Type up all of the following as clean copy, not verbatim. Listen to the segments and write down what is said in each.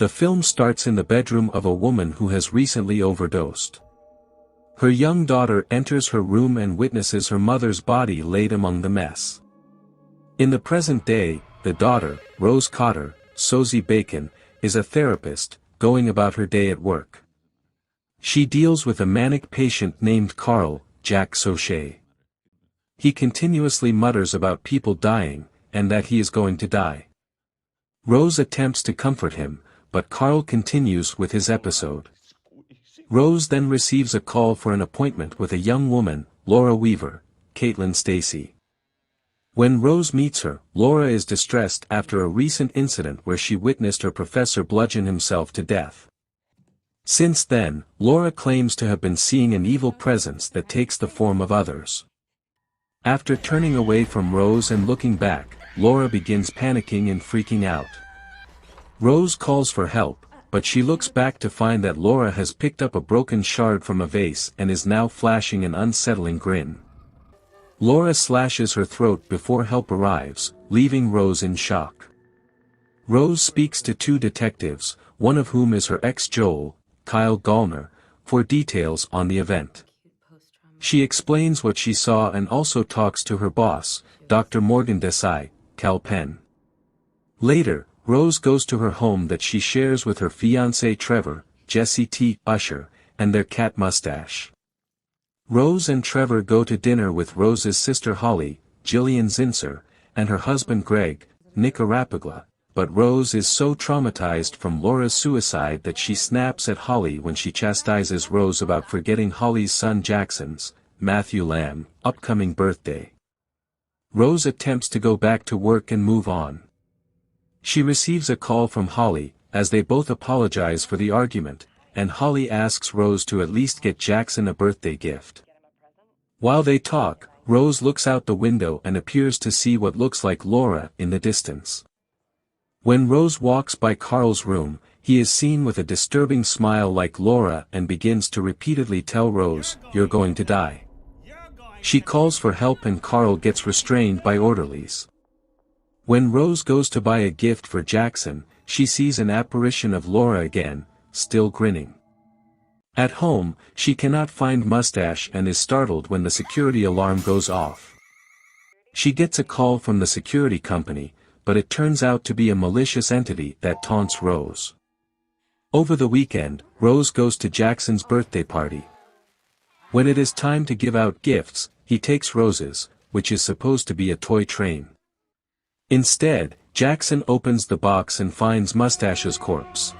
The film starts in the bedroom of a woman who has recently overdosed. Her young daughter enters her room and witnesses her mother's body laid among the mess. In the present day, the daughter, Rose Cotter, Sosie Bacon, is a therapist, going about her day at work. She deals with a manic patient named Carl, Jack Soche. He continuously mutters about people dying, and that he is going to die. Rose attempts to comfort him, but Carl continues with his episode. Rose then receives a call for an appointment with a young woman, Laura Weaver, Caitlin Stacy. When Rose meets her, Laura is distressed after a recent incident where she witnessed her professor bludgeon himself to death. Since then, Laura claims to have been seeing an evil presence that takes the form of others. After turning away from Rose and looking back, Laura begins panicking and freaking out. Rose calls for help, but she looks back to find that Laura has picked up a broken shard from a vase and is now flashing an unsettling grin. Laura slashes her throat before help arrives, leaving Rose in shock. Rose speaks to two detectives, one of whom is her ex-Joel, Kyle Gallner, for details on the event. She explains what she saw and also talks to her boss, Dr. Morgan Desai, Cal Penn. Later, Rose goes to her home that she shares with her fiancé Trevor, Jesse T. Usher, and their cat Mustache. Rose and Trevor go to dinner with Rose's sister Holly, Jillian Zinsser, and her husband Greg, Nick Arapagla, but Rose is so traumatized from Laura's suicide that she snaps at Holly when she chastises Rose about forgetting Holly's son Jackson's, Matthew Lamb, upcoming birthday. Rose attempts to go back to work and move on. She receives a call from Holly, as they both apologize for the argument, and Holly asks Rose to at least get Jackson a birthday gift. While they talk, Rose looks out the window and appears to see what looks like Laura in the distance. When Rose walks by Carl's room, he is seen with a disturbing smile like Laura and begins to repeatedly tell Rose, "You're going to die." She calls for help and Carl gets restrained by orderlies. When Rose goes to buy a gift for Jackson, she sees an apparition of Laura again, still grinning. At home, she cannot find Mustache and is startled when the security alarm goes off. She gets a call from the security company, but it turns out to be a malicious entity that taunts Rose. Over the weekend, Rose goes to Jackson's birthday party. When it is time to give out gifts, he takes Rose's, which is supposed to be a toy train. Instead, Jackson opens the box and finds Mustache's corpse.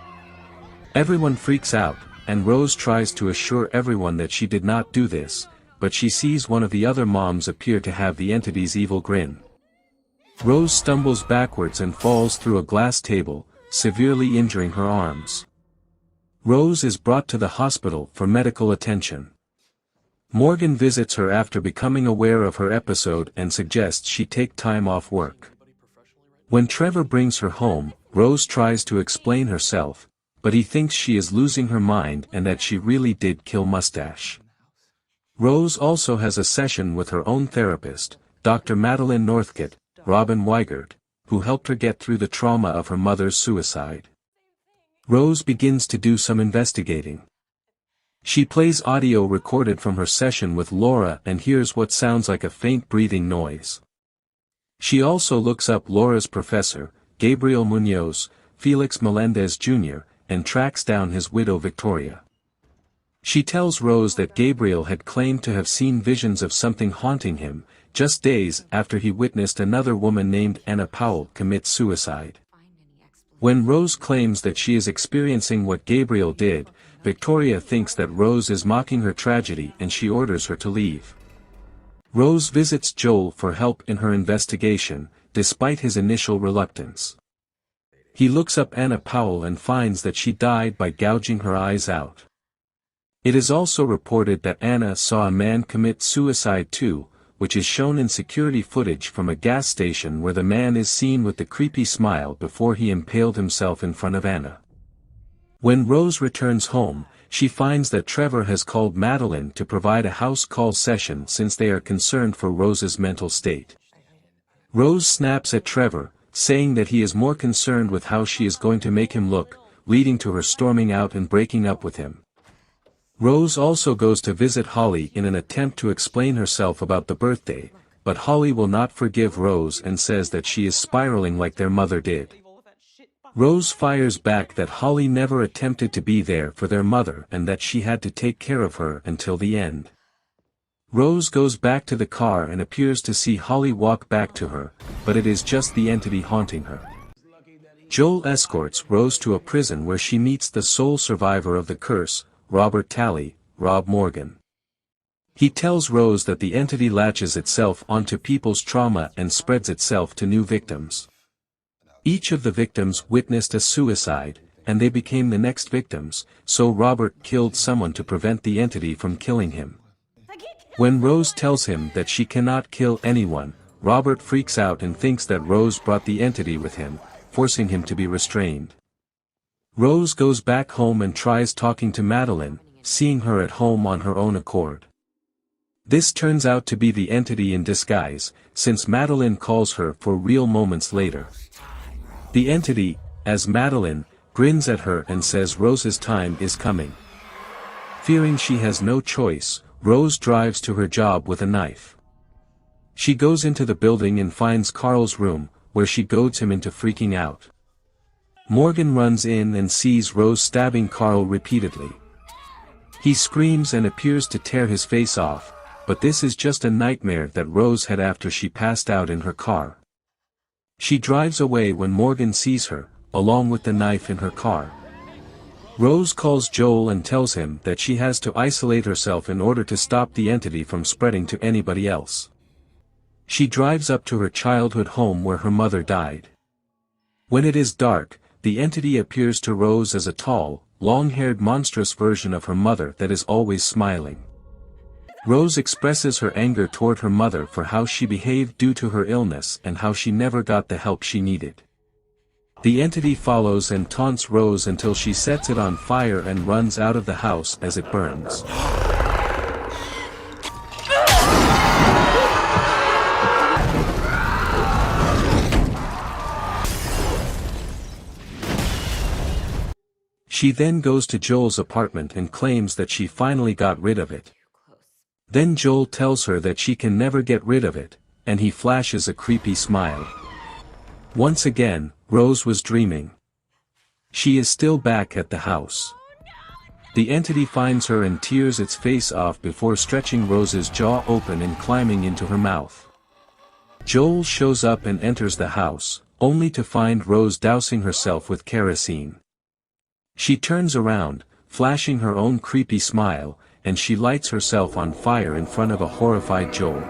Everyone freaks out, and Rose tries to assure everyone that she did not do this, but she sees one of the other moms appear to have the entity's evil grin. Rose stumbles backwards and falls through a glass table, severely injuring her arms. Rose is brought to the hospital for medical attention. Morgan visits her after becoming aware of her episode and suggests she take time off work. When Trevor brings her home, Rose tries to explain herself, but he thinks she is losing her mind and that she really did kill Mustache. Rose also has a session with her own therapist, Dr. Madeline Northcott, Robin Weigert, who helped her get through the trauma of her mother's suicide. Rose begins to do some investigating. She plays audio recorded from her session with Laura and hears what sounds like a faint breathing noise. She also looks up Laura's professor, Gabriel Munoz, Felix Melendez Jr., and tracks down his widow Victoria. She tells Rose that Gabriel had claimed to have seen visions of something haunting him, just days after he witnessed another woman named Anna Powell commit suicide. When Rose claims that she is experiencing what Gabriel did, Victoria thinks that Rose is mocking her tragedy and she orders her to leave. Rose visits Joel for help in her investigation, despite his initial reluctance. He looks up Anna Powell and finds that she died by gouging her eyes out. It is also reported that Anna saw a man commit suicide too, which is shown in security footage from a gas station where the man is seen with the creepy smile before he impaled himself in front of Anna. When Rose returns home, she finds that Trevor has called Madeline to provide a house call session since they are concerned for Rose's mental state. Rose snaps at Trevor, saying that he is more concerned with how she is going to make him look, leading to her storming out and breaking up with him. Rose also goes to visit Holly in an attempt to explain herself about the birthday, but Holly will not forgive Rose and says that she is spiraling like their mother did. Rose fires back that Holly never attempted to be there for their mother and that she had to take care of her until the end. Rose goes back to the car and appears to see Holly walk back to her, but it is just the entity haunting her. Joel escorts Rose to a prison where she meets the sole survivor of the curse, Robert Talley, Rob Morgan. He tells Rose that the entity latches itself onto people's trauma and spreads itself to new victims. Each of the victims witnessed a suicide, and they became the next victims, so Robert killed someone to prevent the entity from killing him. When Rose tells him that she cannot kill anyone, Robert freaks out and thinks that Rose brought the entity with him, forcing him to be restrained. Rose goes back home and tries talking to Madeline, seeing her at home on her own accord. This turns out to be the entity in disguise, since Madeline calls her for real moments later. The entity, as Madeline, grins at her and says Rose's time is coming. Fearing she has no choice, Rose drives to her job with a knife. She goes into the building and finds Carl's room, where she goads him into freaking out. Morgan runs in and sees Rose stabbing Carl repeatedly. He screams and appears to tear his face off, but this is just a nightmare that Rose had after she passed out in her car. She drives away when Morgan sees her, along with the knife in her car. Rose calls Joel and tells him that she has to isolate herself in order to stop the entity from spreading to anybody else. She drives up to her childhood home where her mother died. When it is dark, the entity appears to Rose as a tall, long-haired monstrous version of her mother that is always smiling. Rose expresses her anger toward her mother for how she behaved due to her illness and how she never got the help she needed. The entity follows and taunts Rose until she sets it on fire and runs out of the house as it burns. She then goes to Joel's apartment and claims that she finally got rid of it. Then Joel tells her that she can never get rid of it, and he flashes a creepy smile. Once again, Rose was dreaming. She is still back at the house. The entity finds her and tears its face off before stretching Rose's jaw open and climbing into her mouth. Joel shows up and enters the house, only to find Rose dousing herself with kerosene. She turns around, flashing her own creepy smile, and she lights herself on fire in front of a horrified Joel.